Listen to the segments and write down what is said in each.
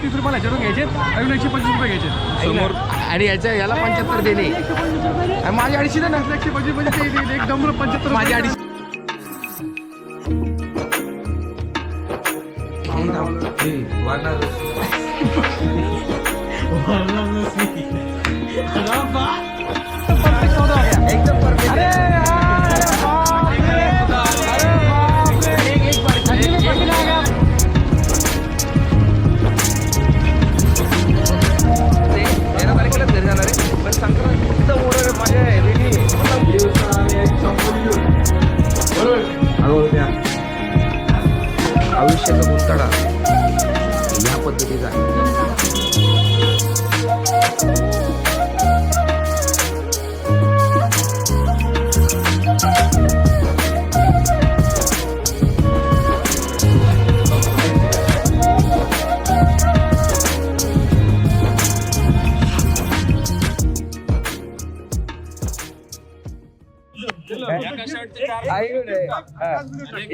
30 रुपयाला ह्याच्यातून घ्यायचे अजून 125 रुपये घ्यायचे समोर आणि याला 75 देणे. आणि माझी 250 दे ना. 125 म्हणजे ते एक डमरू 75 माझी 250. एकदम परफेक्ट. आयुष्याचा गुंतडा या पद्धतीचा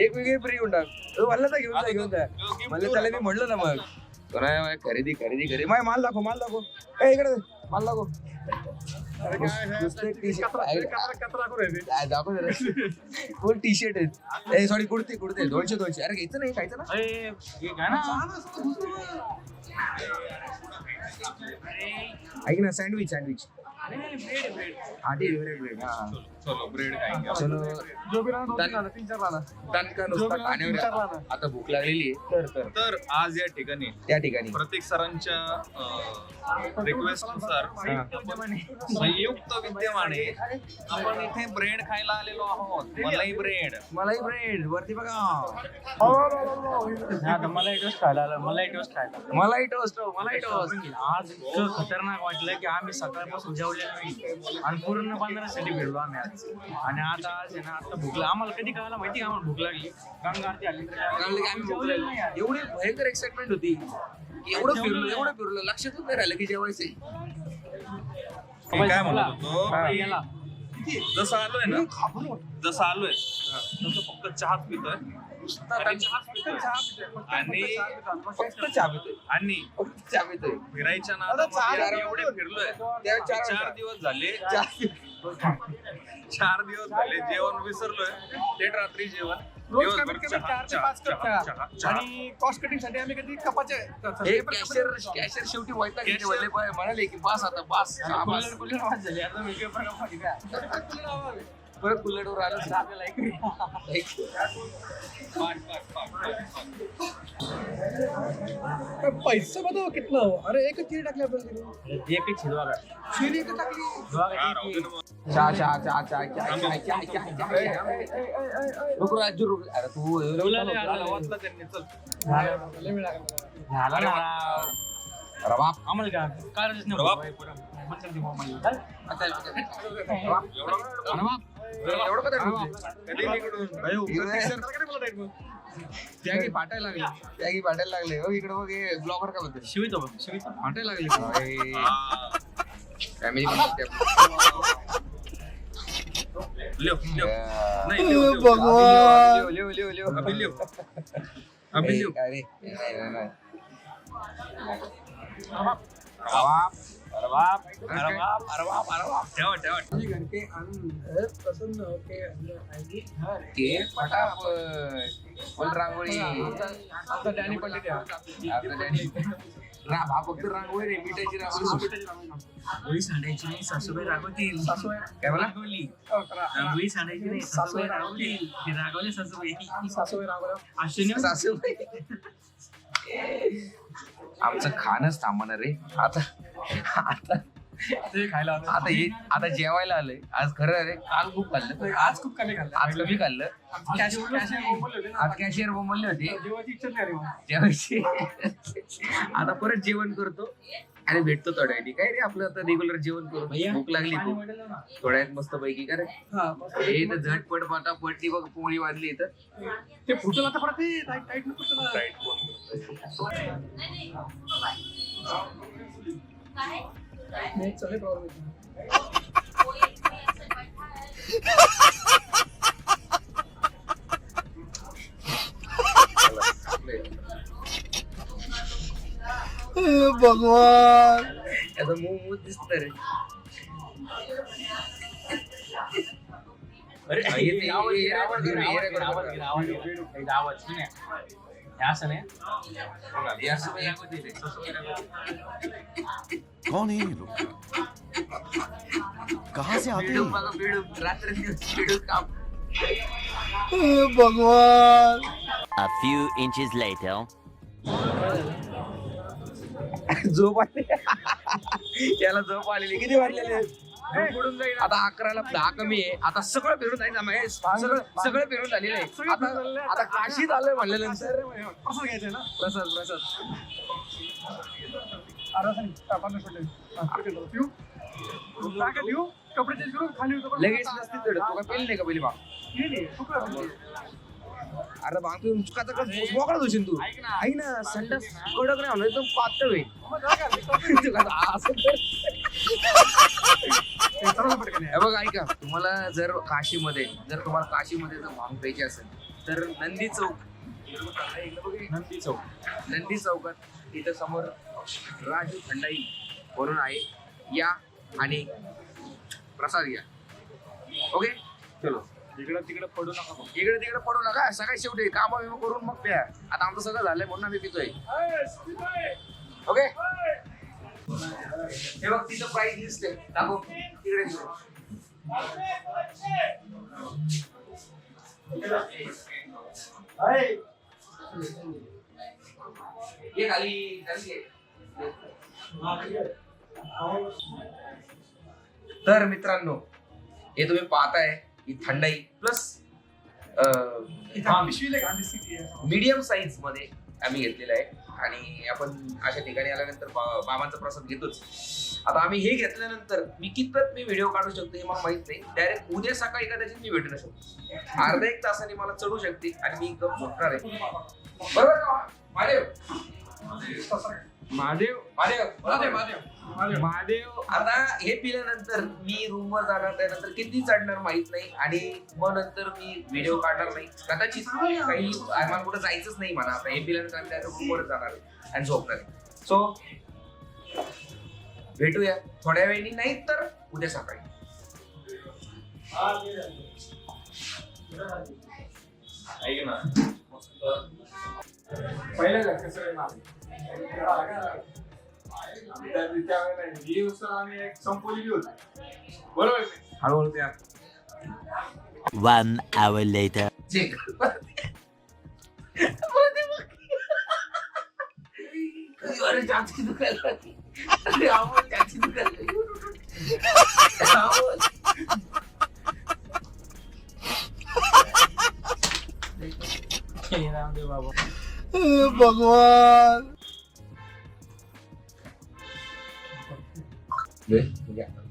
एक वेगळी फ्री होणार. मला तर घेऊन जा मला त्याला मी म्हणलं ना मग खरेदी खरेदी खरेदी माल दाखव इकडे माल दाखव. फुल टी शर्ट आहेत. सॉरी कुर्ती 200 अरे घ्यायचं नाही खायचं ना. ऐक ना सँडविच आधी ब्रेड चलो ब्रेड खाएंगे. चलो जो भी राहणार 3-4 राहणार. दणका नुसता खाण्यावर आता भूक लागलेली आहे. तर आज या ठिकाणी त्या ठिकाणी प्रत्येक सरांच्या रिक्वेस्ट नुसार संयुक्त विद्यमाने आपण इथे ब्रेड खायला आलेलो आहोत. मलाई ब्रेड वरती बघा. मला एक टोस्ट खायला मलाई टोस्ट आज इतकं खतरनाक वाटलं की आम्ही सकाळपासून जेवलेलो नाही आणि पूर्ण 15 सिटी फिरलो आम्ही आज. आणि आता आज आहे ना आता भूक आम्हाला कधी कळायला माहिती का आम्हाला भूक लागली गंगा आरती आली आम्ही जेवलेलो. एवढी भयंकर एक्साइटमेंट होती. एवढं फिरलो लक्षातच नाही राहिलं की जेवायचंय. मी काय म्हणत होतो जसं आलोय तसं फक्त चहाच पितोय आणि फक्त चहा पितोय आणि फिरायच्या नादामध्ये एवढे फिरलोय. 4 दिवस झाले 4 दिवस झाले जेवण विसरलोय. थेट रात्री जेवण रोज कमीत कमी 4 ते 5 कप चहा. आणि कॉस्ट कटिंग साठी आम्ही कधी कपाचे कॅशियर शेवटी वैताग घेते. म्हणाले की बस आता बस झाली आता वेगळे प्रकार परत बुलेटवर आलं आपल्याला पैसा बताओ कितना हो. अरे एक चीज टाकली आपण शिरी टाकली. रुक अरे तू वाचला त्यांनी. चल झाला ना रबाब आम्हाला काय एवढं कधी निकडून त्यागी फाटायला लागले. हो इकडे बघ ब्लॉगर का बघ शिवित फाटायला लागले. फॅमिली रांगोळी फक्त रांगोळी रे मिठाची रांगोळी सांडायची नाही सासूबाई रागवतील. काय बोला रांगोळी सांडायची नाही सासूबाई रागवतील. ते रागवले सासूबाई आमचं खाणच थांबणार रे. आता जेवायला आलंय. आज खरं रे काल खूप खाल्लं. आज खूप कमी खाल्लं. आज कॅशियर बोंबलले होते जेवायची. आता परत जेवण करतो आणि भेटतो थोड्या वेळी. काय रे आपलं आता रेग्युलर जेवण करू. भूक लागली थोड्यात मस्त पैकी. का रे तर झटपट पटापट बघ पोळी वाजली इथं ते फुटलं आता परत टाईट नाही चले प्रॉब्लेम. भगवान याचा मूव दिसत रे. अरे हे ते- आवाज हे- घे, आवाज घे, हे- आवाज हे- घे, आवाज घे, आवाज घे. हे आवाज सुने. हे असं नाही. हे असं नाही. कौन है ये लोग? कहाँ से आते बेडूक हैं? बघा, बेडूक. रात्रंदिवस बेडूक काम. A few inches later. झोप आली याला झोप आलेली. किती वाजलेले बुडून जाईल. आता 11ला 10 कमी आहे. आता सगळं फिरून जायचं आम्ही. सगळं फिरून झालेलं आहे. आता काशी झालंय म्हणल्यानंतर असं घ्यायचंय ना. प्रसाद कपडे चेंज करून खाली उतरून लगेच नसते तेवढं. तू काय पेल नाही का पहिली बाग? अरे बाग तू चुकाचा मोकळा होशील तू. ऐक ना. ऐक ना संडास कडक नाही म्हणलं एकदम पातळ होईल. तुका असं तर- हे बघ ऐका, तुम्हाला जर काशीमध्ये जर भांग प्यायची असेल तर नंदी चौक नंदी चौकात इथं समोर राजू थंडाई म्हणून आहे. या आणि प्रसाद घ्या. ओके चलो. इकडं तिकडं पडू नका बघ. इकडे तिकडे पडू नका. सगळ्यात शेवटी काम विमा करून मग प्या. आता आमचं सगळं झालंय म्हणून आम्ही पितोय. ओके हे बघ तिथं प्राइस लिस्ट आहे. दाखव तिकडे ये खाली तर मित्रांनो हे तुम्ही पाहताय ही थंडाई प्लस मीडियम साईज मध्ये आम्ही घेतलेला आहे. आणि आपण अशा ठिकाणी आल्यानंतर बाबांचा प्रसाद घेतोच. आता आम्ही हे घेतल्यानंतर मी कितपत व्हिडिओ काढू शकतो हे मला माहित नाही. डायरेक्ट उद्या सकाळी कदाचित मी भेटू शकतो. अर्धा एक तासाने मला चढू शकते आणि मी एकदम झोपणार आहे. बरोबर का महादेव? महादेव आता हे पिल्यानंतर मी रूम वर जाणार. त्यानंतर किती चढणार माहित नाही. आणि मग नंतर मी व्हिडिओ काढणार नाही. कदाचित काही आम्हाला कुठं जायचंच नाही म्हणा. आता हे पिल्यानंतर आम्ही त्याच्या रूम वर जाणार आहे आणि झोपणार आहे. सो भेटूया थोड्या वेळी, नाही तर उद्या सकाळी. ऐक ना पहिल्या कसं आम्ही एक संपवलेली होती. बरोबर हळूहळू द्या. 1 hour later. चेक अरे जास्ती दुखायला लागली. अरे आवाज जास्ती दुखायला लागली. आवाज. बाबा. भगवान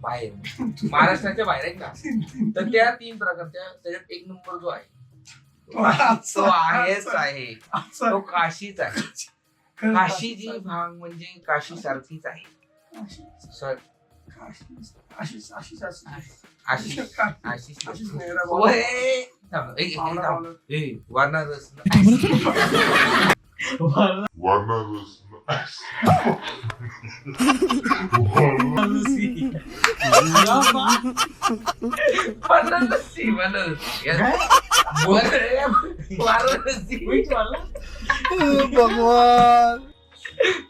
बाहेर महाराष्ट्राच्या बाहेर आहेत ना तर त्या 3 प्रकारच्या त्याच्यात एक नंबर जो आहे तो आहेच आहे. तो काशीच आहे. काशीची भांग म्हणजे काशी सारखीच आहे. सर आशिष वारणारच भगवान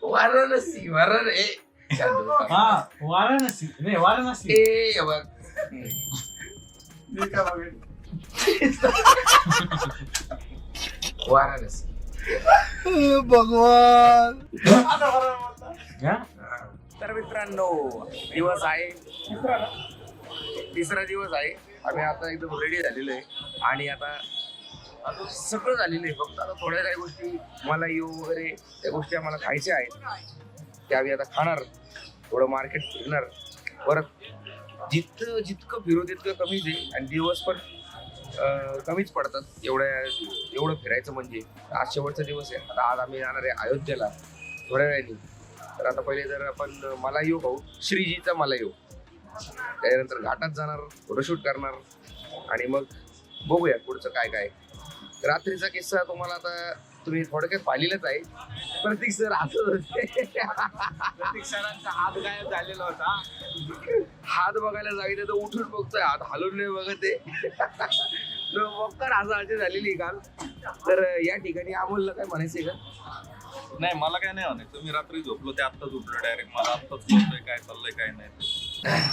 वाराणसी वाराणसी नाही वाराणसी. ए बघ वाराणसी भगवान. तर मित्रांनो दिवस आहे तिसरा दिवस आहे. आम्ही आता एकदम रेडी झालेलो आहे आणि आता सगळं झालेलं आहे. फक्त आता थोड्या काही गोष्टी मला येऊ वगैरे त्या गोष्टी आम्हाला खायच्या आहेत. त्या आम्ही आता खाणार. थोडं मार्केट फिरणार. परत जितकं फिरू तितकं कमीच आहे. आणि दिवस पण कमीच पडतात एवढं फिरायचं म्हणजे. आज शेवटचा दिवस आहे. आता आज आम्ही जाणार आहे अयोध्येला थोड्या वेळाने. तर आता पहिले जर आपण मला येऊ भाऊ श्रीजीचा मला येऊ. त्याच्यानंतर घाटात जाणार, फोटोशूट करणार आणि मग बघूया पुढचं काय काय. रात्रीचा किस्सा तुम्हाला आता तुम्ही थोडक्यात पाहिलेलंच आहे. प्रतीक सर असं होते. प्रतीक सरांचा हात गायब झालेला होता. हात बघायला जायचं तर उठून बघतोय, हात हलून नाही बघत आहे. बघकर असं झालेली काल. तर या ठिकाणी अमोलला काय म्हणायचंय का? नाही मला काय नाही म्हणायचं. मी रात्री झोपलो ते आत्ताच उठलो डायरेक्ट. मला आत्ताच कळतंय काय चाललंय काय नाही.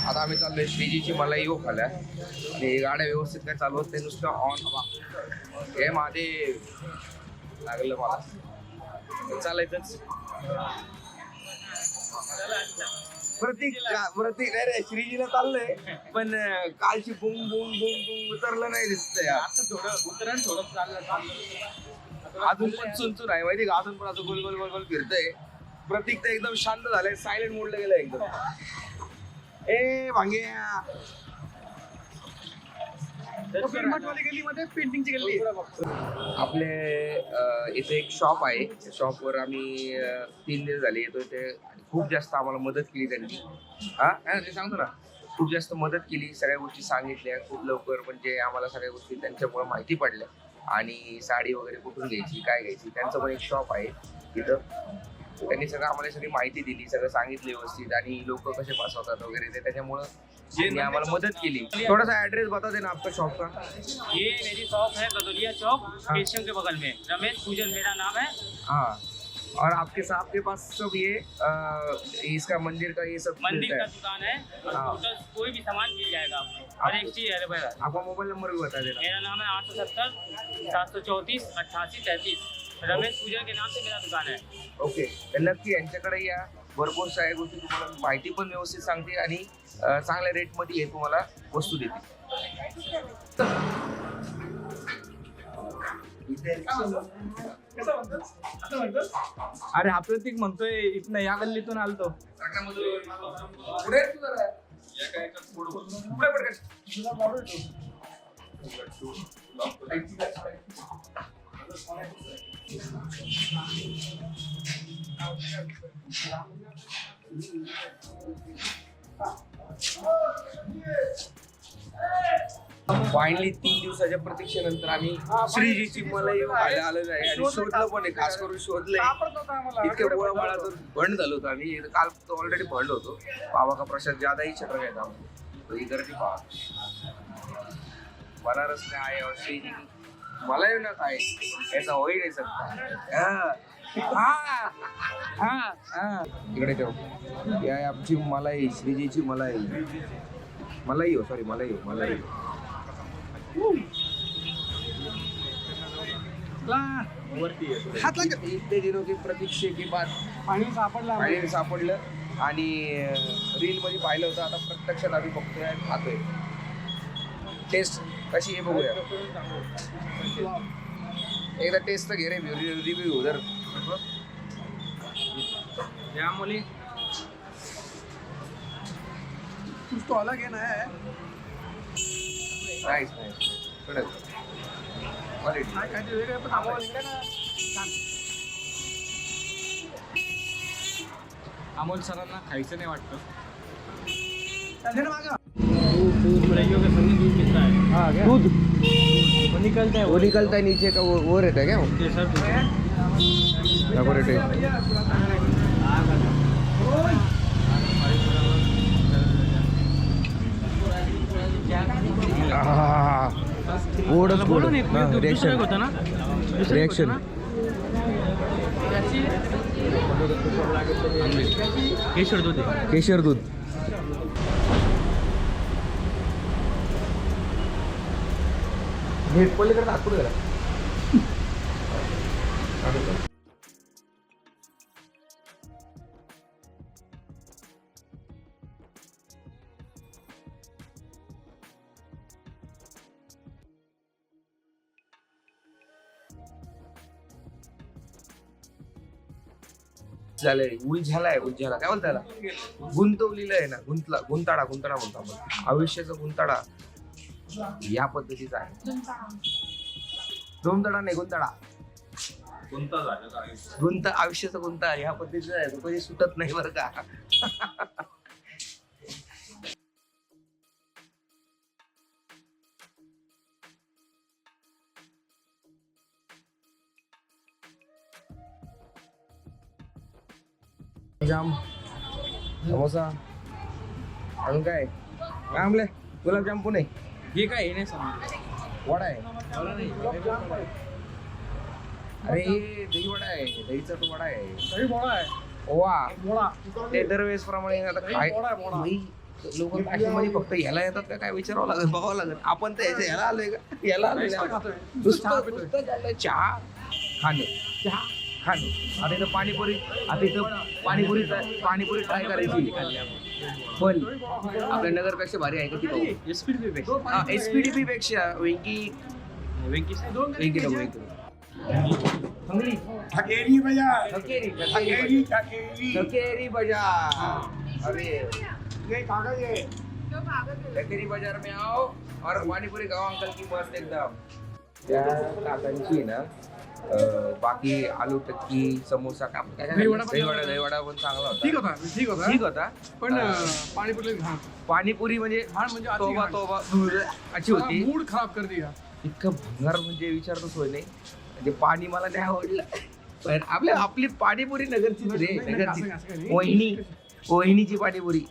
आता आम्ही चाललोय श्रीजीची मलाई येऊ खाल्या आणि गाड्या व्यवस्थित काय चालवत ते नुसतं ऑन हवा. हे महादेव लागलं मला चालायचंच. प्रतीक नाही रे, श्रीजीला चाललंय पण कालची बुंग बुंग बुंग बुंग उतरलं नाही दिसतंय. आता थोडं उतरण थोडं चाललं. अजून पण चुनचुन आहे माहिती का, अजून पण असं गोल गोल गोल गोल फिरतंय. प्रतीक तर एकदम शांत झालाय, सायलेंट मोडला गेलाय एकदम. ए भांग्या पेंटिंगची गल्ली. आपले इथे एक शॉप आहे. त्या शॉपवर आम्ही 3 दिवस झाले येतो. ते खूप जास्त आम्हाला मदत केली त्यांनी. ते सांगतो ना, खूप जास्त मदत केली, सगळ्या गोष्टी सांगितल्या खूप लवकर. म्हणजे आम्हाला सगळ्या गोष्टी त्यांच्यामुळे माहिती पडल्या. आणि साडी वगैरे कुठून घ्यायची काय घ्यायची. त्यांचं पण एक शॉप आहे तिथं. त्यांनी सगळं आम्हाला सगळी माहिती दिली, सगळं सांगितलं व्यवस्थित. आणि लोक कसे पास होतात वगैरे ते त्याच्यामुळं त्यांनी आम्हाला मदत केली. थोडासा ऍड्रेस बता देना आपका शॉप का. ये मेरी शॉप है गदोलिया चौक स्टेशन के बगल में। रमेश पूजन मेरा नाम है। हाँ, और आपके साथ के पास सब ये इसका मंदिर का ये सब मंदिर मिलता का है? दुकान है। हाँ। टोटल कोई भी सामान मिल जाएगा आपको। और एक चीज अवेलेबल है। आपका मोबाइल नंबर भी बता देना. मेरा नाम है 870 734 88 33। रमेश पूजन के नाम से मेरा दुकान है। ओके, तर नक्की यांच्याकडे या. भरपूर साऱ्या गोष्टी तुम्हाला माहिती पण व्यवस्थित सांगते आणि चांगल्या रेटमध्ये हे तुम्हाला वस्तू देते. अरे हा प्रतीक म्हणतोय इथनं या गल्लीतून आलतो. पुढे तू जरा. पुढे पटकन. फायनली 3 दिवसाच्या प्रतीक्षेनंतर आम्ही श्रीजीची मलाई खायला आलेलो आहे. आणि शोधलं पण आहे, खास करून शोधलंय. इतक्या मुळामुळातून भंड झालो होतो आम्ही. काल ऑलरेडी भंड होतो. बाबा का प्रसाद ज्यादा ही चल रहा है था. तो ही गर्दी पहा. बनारस में आए और श्रीजी की मलाई ना खाए ऐसा हो ही नहीं सकता. इकडे ठेव. ही आहे आमची मलाई, श्रीजीची मलाई. मलाई हो, सॉरी मलाई हो, मलाई. इतने दिनों की प्रतीक्षे की बाद पाणी सापडलं. आणि रील मध्ये पाहिलं होतं. आता प्रत्यक्षात आम्ही बघतोय, खातोय. टेस्ट कशी आहे बघूया. एकदा टेस्ट तर घे रे, रिव्ह्यू उधर. या मुली कुछ तो अलग है ना. नाईस नाईस, कडक क्वालिटी. अमोल सरांना खायचं नाही वाटतं. दूध निकलता है। वो निकलता है नीचे का, वो रहता है क्या? ये सर गोडच गोड. रिएक्शन होता ना। रिएक्शन. केशर दूध केशर दूध. पलीकडे हात पुढे गेला. झालंय, उलझालाय. काय बोलता याला? गुंतवलेलं आहे ना, गुंताडा म्हणतो आपण. आयुष्याचा गुंताडा या पद्धतीचा आहे. गुंताडा नाही, गुंताडा. आयुष्याचा गुंता ह्या पद्धतीचा आहे. तो कधी सुटत नाही बरं का. जाम समोसा अजून काय आणले गुलाबजाम पण आहे हे काय हे नाही समजलं. वडा आहे अरे दही वडा आहे दहीचा तो वडा आहे वा ते दरवेळेस प्रमाणे आता काय लोक मध्ये फक्त ह्याला येतात का काय विचारावं लागेल बघावं लागेल आपण तर ह्याला आलोय का ह्याला आलोय नुसतं चाललंय चहा खाणं आता इथं पाणीपुरी पाणीपुरी ट्राय करायची पण आपल्या नगरपेक्षा भारी आहे का ती एसपीडीपी पेक्षा वेंकी ठकेरी बाजार ठकेरी बाजार अरे ये कागज है ठकेरी बाजार में आओ और पाणीपुरी खाओ अंकल की मस्त एकदम त्या काकांची ना बाकी आलू टिक्की समोसा काय दहीवडा पण चांगला होता ठीक होता पण पाणीपुरी म्हणजे तोबा अशी होती मूड खराब कर दिया इतकं भंगार म्हणजे विचारतच होय नाही म्हणजे पाणी मला नाही आवडलं पण आपली पाणीपुरी नगरचीच रे नगरची वहिनीची पाणीपुरी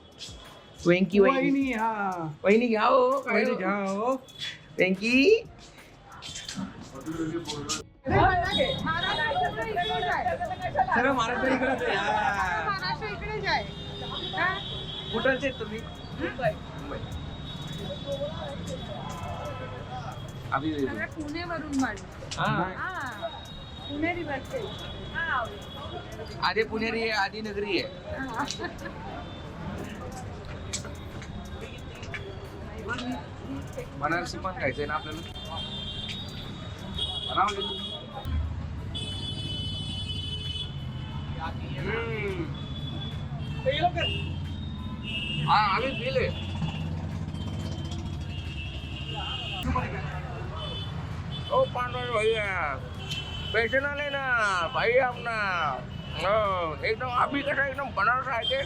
वहिनी घ्या हो वेंकी सगळं महाराष्ट्र इकडेच आहे कुठलचे आहेत तुम्ही पुणेवरून आधी पुणेरी आहे आधी नगरी आहे बनारसी पण खायचंय ना आपल्याला हा आम्ही पिले ओ पांडव भैया पैसे ना लेना भाई अपना एकदम अभी कसा एकदम बनारस आहे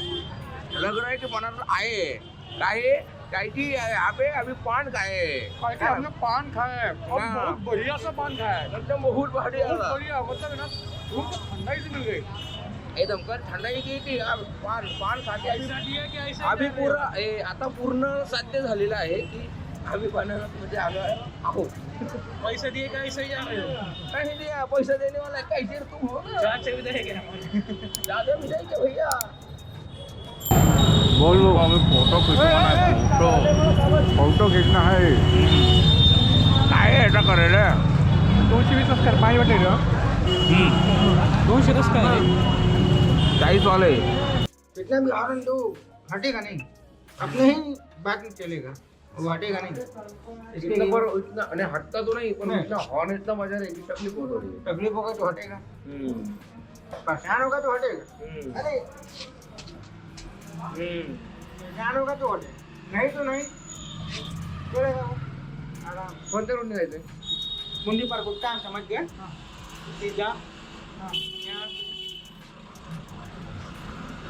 लग रहा है कि बनारस आए काहे यहाँ पे अभी पान खाए हमने पान खाया है और हाँ। बहुत बढ़िया सा पान खाया है एकदम बहुत बढ़िया बढ़िया मतलब है ना धूप ठंडाई से मिल गई एकदम कर थंडाई की थी पान खाते अभी पूरा आता पूर्ण साध्य झालेलं आहे की आम्ही बनारसमध्ये आलो आहोत पैसे दिए का ऐसे ही जा रहे हो? नहीं दिया पैसा देने वाला है कैसे तुम हो चार से भी देगा ज्यादा मिले क्या भैया बोलो हमें फोटो खींचना है फोटो खींचना है काय ऐसा करेल 220 कर पाणी वाटेल 200 कसं काय 40 वाले कितना भी हॉर्न दो हटेगा नहीं अपने ही बाकी चलेगा वो हटेगा नहीं इतना पर इतना अने हटता तो नहीं पर इतना हॉर्न इतना मजा नहीं कि तकलीफ बहुत हो रही है तकलीफ होगा तो हटेगा परेशान होगा तो हटेगा अरे परेशान होगा तो हटेगा नहीं तो नहीं चलेगा वो आराम कोणत्या रोडने जायचंय मुंडी पर गुट्टा समझ गया सीधा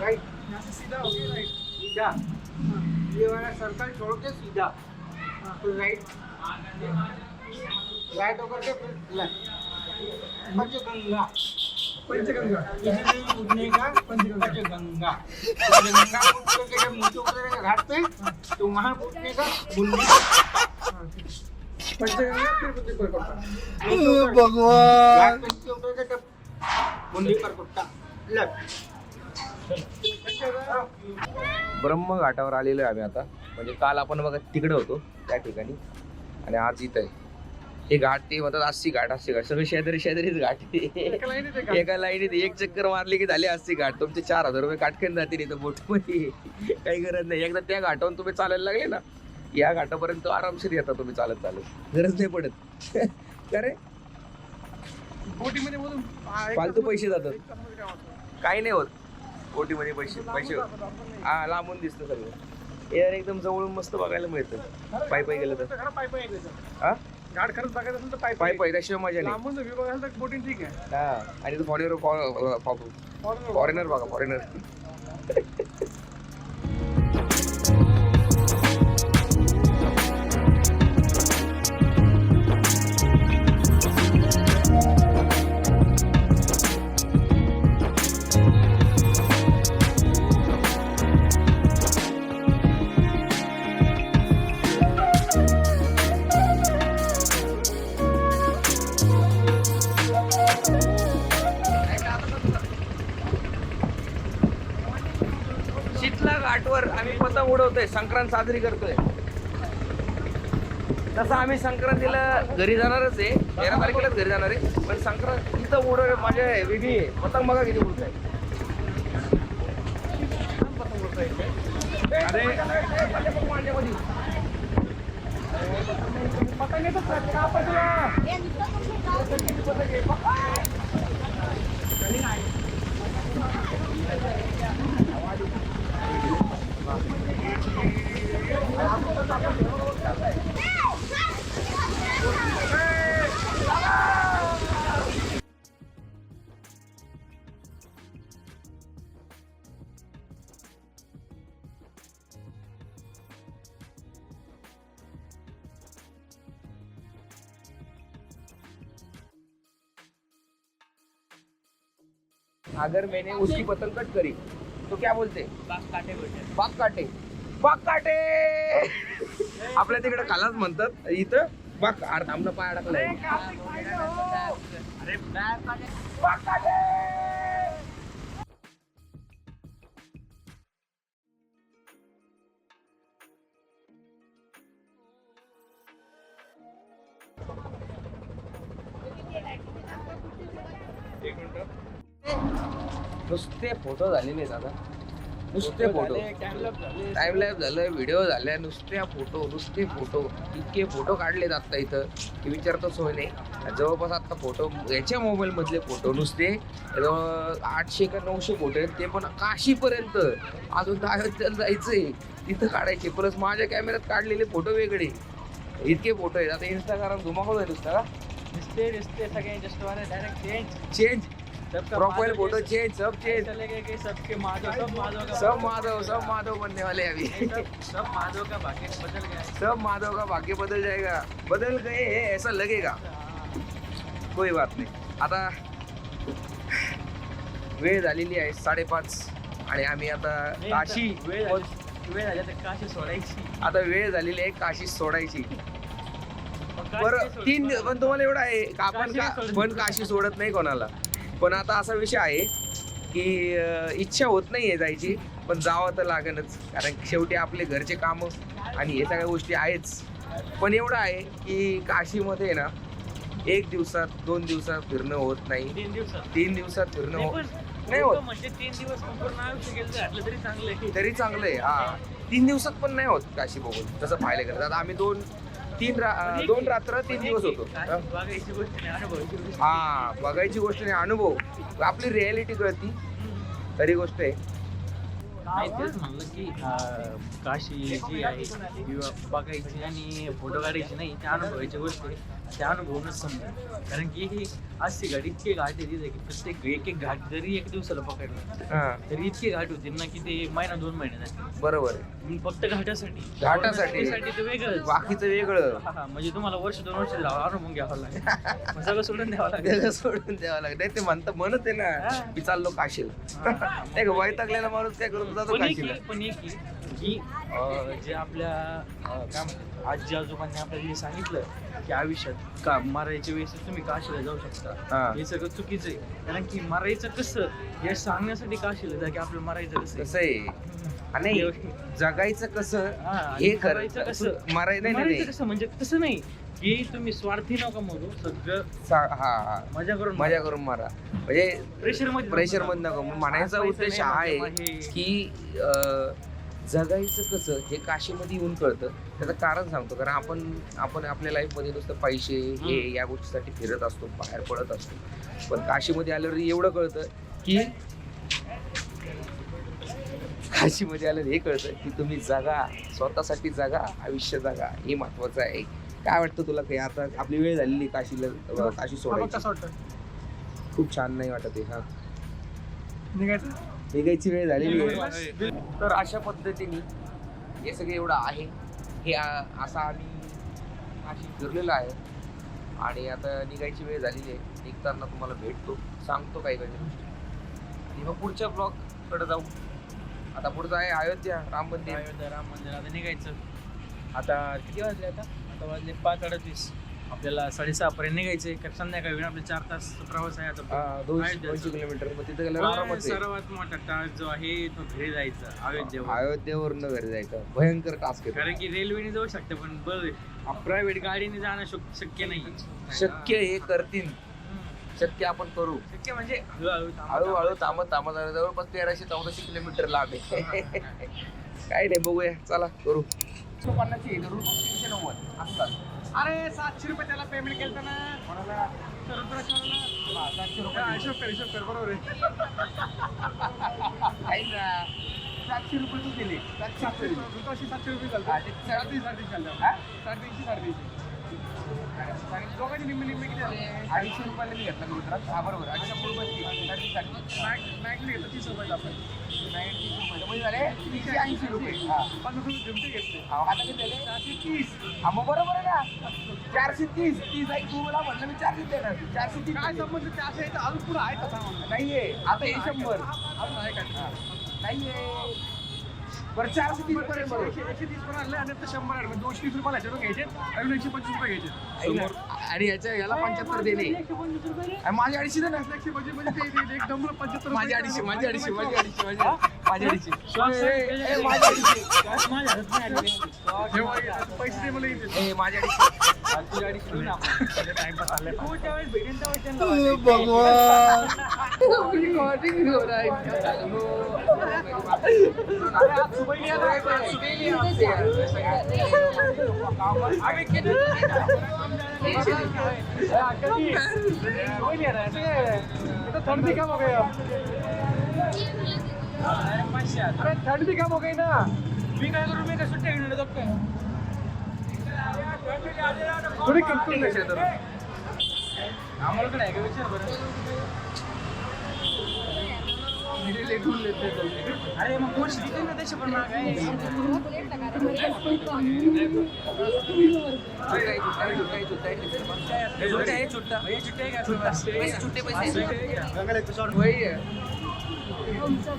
राइट यहाँ से सीधा हो गया राइट सीधा ये वाला सर्कल छोड़ के सीधा फिर राइट राइट होकर के फिर लेफ्ट पंचगंगा पंचगंगा इसी में उठने का पंचगंगा पंचगंगा उठ करके जब नीचे उतरेगा घाट पे तो वहाँ उठने का बुंदी पंचगंगा फिर बुद्धि पर करता घाट पे नीचे उतर के तब बुंदी पर कुत्ता लेफ्ट ब्रह्म घाटावर आलेलो आहे आम्ही आता म्हणजे काल आपण बघा तिकडे होतो त्या ठिकाणी आणि आज इथं आहे हे घाट ते म्हणतात 80 घाट सगळे शेजारीच घाट एका लाईनीत एक चक्कर मारली की झाले 80 घाट तुमचे 4000 रुपये काटकन जातील इथं बोटमध्ये काही गरज नाही एकदा त्या घाटावरून तुम्ही चालायला लागले ना या घाटापर्यंत आरामशीर येता तुम्ही चालत गरज नाही पडत अरे बोटीमध्ये मधून फालतू पैसे जातात काही नाही होत बोटीमध्ये पैसे हा लांबून दिसतं सगळं यार एकदम जवळून मस्त बघायला मिळतं पायी गेलं तर हा घाट खरंच बघायचं असेल तर पायी त्याशिवाय मजा नाही लांबून व्ह्यू बघायला तर बोटिंग ठीक आहे हा आणि तो फॉरेनर बघा फॉरेनर चिखला घाटवर आम्ही पतंग उडवतोय, संक्रांत साजरी करतोय. तसं आम्ही संक्रांतीला घरी जाणारच आहे, 13 तारखेलाच घरी जाणार आहे. पण संक्रांत इथं उडव मजा आहे, वेगळी आहे. पतंग बघा किती उडत आहे. पतंग उडतोय अरे माझ्यामध्ये पतंग येतो अगर मैंने उसकी पतंग कट करी तो क्या बोलते? बाग काटे. बाग काटे आपल्या तिकडे कालाच म्हणतात, इथं बाग थांबणं पाय अडकलाय. बाग काटे. नुसते फोटो झालेले दादा, नुसते फोटो. टाइम लॅप झालं, व्हिडिओ झाल्या, नुसते फोटो. इतके फोटो काढलेत आता इथं की विचारतो सोय नाही. जवळपास आता फोटो याच्या मोबाईल मधले फोटो नुसते 800 का 900 फोटो आहेत, ते पण काशीपर्यंत. अजून अयोध्येला जायचंय, तिथं काढायचे. प्लस माझ्या कॅमेऱ्यात काढलेले फोटो वेगळे, इतके फोटो आहेत. आता इंस्टाग्राम धुमाकूळ नुसता का चेंज प्रोफाइल फोटो चेंज, सब चेंज. सबके सब माधव बनने वाले अभी. सब माधव का भाग्य बदल गया. सब माधव का भाग्य बदल जाएगा. बदल गए है ऐसा लगेगा. कोई बात नाही. आता वेळ झालेली आहे 5:30 आणि आम्ही आता काशी वेळ झाली तर काशी सोडायची. आता वेळ झालेली आहे काशी सोडायची. बरं 3 पण तुम्हाला एवढं आहे का आपण पण काशी सोडत नाही कोणाला. पण आता असा विषय आहे की इच्छा होत नाहीये जायची, पण जावं तर लागेलच. कारण शेवटी आपले घरचे कामं आणि हे सगळ्या गोष्टी आहेच. पण एवढं आहे की काशीमध्ये ना 1 दिवसात 2 दिवसात फिरणं होत नाही. 3 दिवसात फिरणं नाही होत. म्हणजे 3 दिवस संपूर्ण आयुष्य गेलं घातलं तरी चांगलं आहे. तरी चांगलं आहे. हा 3 दिवसात पण नाही होत काशी बघून तसं पाहायला गेलं. आता आम्ही 2 रात्र 3 दिवस होतो. बघायची गोष्ट नाही, अनुभवायची गोष्ट. हा बघायची गोष्ट नाही, अनुभव. आपली रियालिटी कळती खरी गोष्ट आहे. तेच म्हणलं की काशी जी आहे ती बघायची आणि फोटो काढायची नाही, त्या अनुभवायची गोष्ट आहे. त्या अनुभवूनच समजा. कारण की ही अशी घाट इतके घाट आहे तिथे की प्रत्येक एक घाट जरी 1 दिवसाला पकडला तरी इतके घाट होते ना की ते 1-2 महिने जाते. बरोबर आहे. फक्त घाटासाठी घाटासाठी ते वेगळं, बाकीचं वेगळं. म्हणजे तुम्हाला 1-2 वर्ष अनुभव घ्यावं लागेल. सगळं सोडून द्यावं लागेल. सोडून द्यावं लागेल. ते म्हणत आहे ना मी चाललो काशीला. नाही का वैतागलेला माणूस काय करून जातो काशीला. पण एक की जे आपल्या काय म्हणतात आजी आजोबांनी आपल्याला हे सांगितलं की आयुष्यात का मारायच्या वेळेस तुम्ही काशीला जाऊ शकता, हे सगळं चुकीचं आहे. कारण की मारायचं कसं हे सांगण्यासाठी काशीला जा की आपलं मारायचं कसं आहे आणि जगायचं कसं हे करायचं कसं, मारायचं कसं म्हणजे तसं नाही की तुम्ही स्वार्थी नका मरू, सगळं मजा करून मारा. म्हणजे प्रेशर मध्ये नको. म्हणायचा उद्देश हा आहे की जगायचं कसं हे काशीमध्ये येऊन कळतं. त्याचं कारण सांगतो. कारण आपण आपल्या लाईफमध्ये नुसतं पैसे हे या गोष्टीसाठी फिरत असतो, बाहेर पडत असतो. पण काशीमध्ये आल्यावर एवढं कळतं की हे कळतं की तुम्ही जगा, स्वतःसाठी जगा, आयुष्य जगा, हे महत्वाचं आहे. काय वाटतं तुला? काही आता आपली वेळ झालेली काशी सोडायची. खूप छान नाही वाटत आहे. हा निघायची वेळ झालेली आहे. तर अशा पद्धतीने हे सगळं एवढं आहे. हे असं आम्ही काशी फिरलेलं आहे आणि आता निघायची वेळ झालेली आहे. निघताना तुम्हाला भेटतो, सांगतो काही गोष्टी आणि मग पुढच्या ब्लॉग कडे जाऊ. आता पुढचं आहे अयोध्या राम मंदिर. आता निघायचं. आता किती वाजले? आता वाजले 5:38. आपल्याला 6:30 पर्यंत निघायचंय कारण संध्याकाळी होईल आपले 4 तास प्रवास आहे आता 200 किलोमीटर मग तिथे गेल्यावर आरामात आहे. सर्वात मोठा टास्क जो आहे तो घरी जायचा अयोध्येवर. अयोध्येवरून घरी जायचं भयंकर टास्क आहे. कारण की रेल्वेने जाऊ शकते पण प्रायव्हेट गाडीने जाणं शक्य नाही. शक्य हे करतील, शक्य आपण करू. शक्य म्हणजे हळूहळू हळूहळू थांबत जवळपास 1300-1400 किलोमीटर लांब आहे. काय नाही, बघूया, चला करू. 150 धरून 390 असतात. अरे 700 रुपये त्याला पेमेंट केलं ना कोणाला रुद्राक्षला 700 रुपये हिशोब कर बरोबर आहे. आहे ना, 700 रुपये तू दिले. 700 रुपये चालतात. 350 दोघांची निम्मे किती झाले? 250 रुपयाला मी घेतला रुद्राक्ष. हा बरोबर, 100 रुपये मॅगने घेतलं 30 रुपये आपण 90 रुपये म्हणजे झाले 380 रुपये. हा 50 रुपये झुमते घेतले. आता किती झाले? 430. हा मग बरोबर आहे ना, 430. 30 आहे, तू मला म्हटलं मी 430 देणार. 430 काय संबंध ते असं आहे तर अजून पुढे आहे तसा म्हणून नाहीये, आता हे 100 अजून आहे का? नाहीये. बरं 430 पर्यंत बरोबर. 130 पण आणले आणि 100 आणले 230 रुपये ह्याच्यावर घ्यायचे आणि 125 रुपये घ्यायचे. आणि याला 75 देणे. आणि माझी 250 दे ना. 125 म्हणजे ते एक दमलं 75 माझी 250 माझी 250 माझी 250 माझी 250 पैसे दे मला इथे. ए माझी 250 ठंड भी कम हो गया. अरे ठंड भी कम हो गई ना. मी काय करू, मी काय सुट्ट्या घेऊन येतो काय थोडी कंट्रोल नाही शेतात. आम्हाला कडे आहे का विचार बरं. अरे मग कोण शिकते ना त्याच्या पण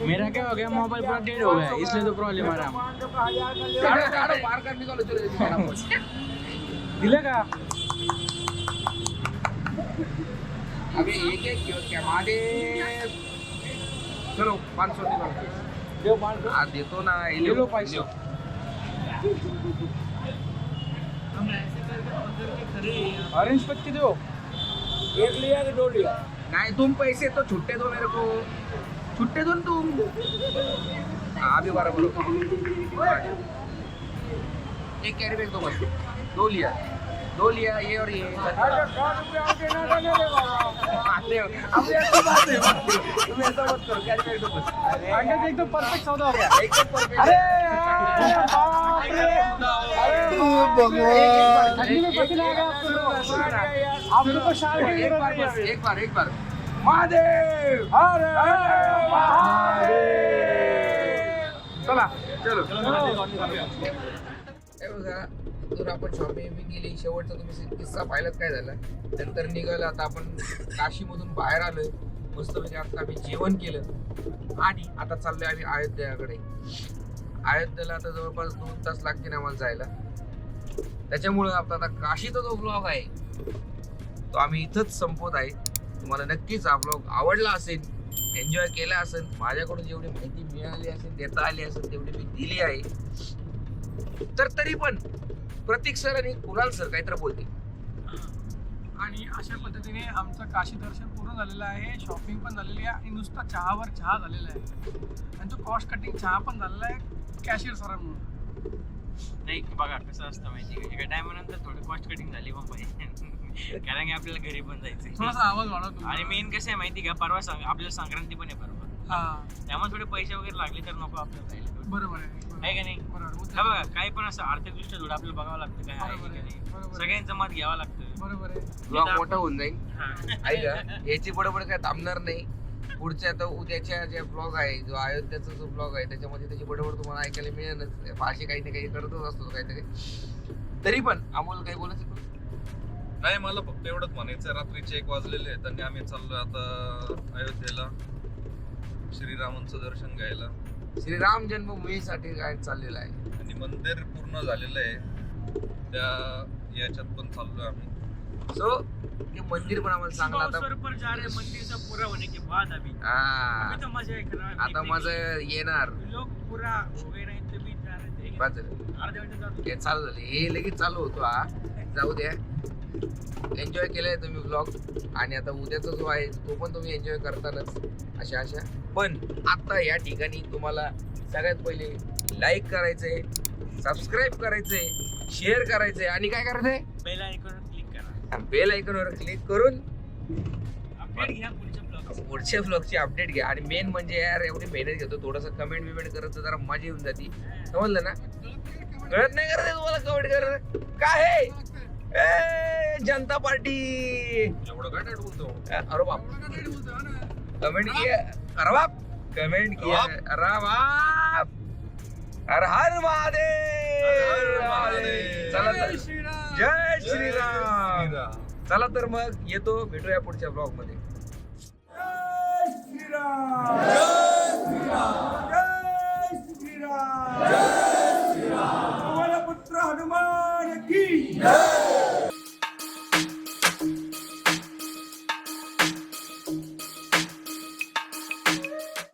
मेरा क्या हो गया, मोबाइल पूरा डेड हो गया इसलिए तो प्रॉब्लम आ रहा. दिलं का अबे एक क्या मादे. चलो 500 निकाल. हाँ देतो ना, ले लो पैसे. ऑरेंज पत्ती दो. एक लिया कि 2 लिया? नहीं, तुम पैसे तो छुट्टे दो मेरे को, छुट्टे दो ना तुम. हाँ भी बराबर. एक कैरी बैग दो बस. 2 लिया ये और ये. तुम ऐसा मत करो, कैरी बैग दो बस. एकदम परफेक्ट सौदा हो गया. एकदम परफेक्ट. अरे आपको तो शाल की एक जरूरत बार बस, नहीं है. एक बार महादेव. चला चलो. हे बघा, तर आपण शॉपिंग गेली. शेवटचा तुम्ही किस्सा पाहिलात काय झाला. नंतर निघालं, आता आपण काशीमधून बाहेर आलोय. मस्तपैकी आता आम्ही जेवण केलं आणि आता चाललोय आम्ही अयोध्याकडे. अयोध्येला आता जवळपास 2 तास लागतील आम्हाला जायला. त्याच्यामुळे आता काशीचा जो ब्लॉग आहे तो आम्ही इथंच संपवत आहे. तुम्हाला नक्कीच हा ब्लॉग आवडला असेल, एन्जॉय केला असेल. माझ्याकडून जेवढी माहिती मिळाली असेल, देता आली असेल, तेवढी मी दिली आहे. तर तरी पण प्रतीक सर आणि कुणाल सर काहीतरी बोलतील. आणि अशा पद्धतीने आमचं काशी दर्शन पूर्ण झालेलं आहे. शॉपिंग पण झालेली आहे आणि नुसता चहावर चहा झालेला आहे. आणि तो कॉस्ट कटिंग चहा पण झालेला आहे कॅशियर सरांमुळे. नाही बघा कसं असतं माहिती का, एका टायमानंतर थोडी कॉस्ट कटिंग झाली पण पाहिजे. कारण की आपल्याला घरी पण जायचं थोडासा आवाज वाढवतो. आणि मेन कसं आहे माहिती का, परवा आपल्याला संक्रांती पण आहे परवा. हा त्यामुळे थोडे पैसे वगैरे लागले तर नको आपल्याला जायला. बरोबर आहे का नाही. हा बघा, काही पण असं आर्थिकदृष्ट्या थोडं आपल्याला बघावं लागतं काय आहे की नाही. सगळ्यांचं मत घ्यावं लागतं. बरोबर आहे. ब्लॉग मोठा होऊन जाईल. ऐका, याची बडबड काय थांबणार नाही. पुढच्या आता उद्याच्या जे ब्लॉग आहे, जो अयोध्याचा जो ब्लॉग आहे, त्याच्यामध्ये त्याची बडबड तुम्हाला ऐकायला मिळेलच. फारशी काही ना काही करतच असतो काहीतरी. तरी पण आम्हाला काही बोलायचं नाही, मला फक्त एवढंच म्हणायचं, रात्रीचे 1 वाजलेले आहेत आणि आम्ही चाललोय आता अयोध्येला श्रीरामांचं दर्शन घ्यायला. श्रीराम जन्मभूमीसाठी काय चाललेलं आहे आणि मंदिर पूर्ण झालेलं आहे, त्या याच्यात पण चाललोय आम्ही. सो ये मंदिर पण आम्हाला चांगला आता अवसर पर जा रहे हैं मंदिर से पूरा होने के बाद अभी हा अभी तो मजा है खरा आता माझं येणार लोग पूरा हो गए नहीं तो भी जा रहे थे बस झालं. अर्धे घंटे जातो हे चालू झाले हे लगेच चालू होतो हा जाऊ द्या एन्जॉय केलाय तुम्ही ब्लॉग आणि आता उद्याचा जो आहे तो पण तुम्ही एन्जॉय करतालच अशा पण आता या ठिकाणी तुम्हाला सगळ्यात पहिले लाईक करायचंय सबस्क्राईब करायचंय शेअर करायचंय आणि काय करायचंय बेल आयकॉन क्लिक करा बेल आयकॉनवर क्लिक करून अपडेट घ्या पुढच्या ब्लॉग पुढच्या ब्लॉगची अपडेट घ्या आणि मेन म्हणजे यार एवढी मेहनत घेतो थोडंसं कमेंट बिमेंट करत जरा मजा येऊन जाती समजलं ना कळत नाही करत तुम्हाला कमेंट करत काय आहे? ए जनता पार्टी एवढं काय टाईट बोलतो अरे बाप कमेंट किया अरे बाप कमेंट किया अरे बाप हर हर महादेव चला तर जय श्रीराम चला तर मग येतो भेटूया पुढच्या ब्लॉग मध्ये जय श्रीराम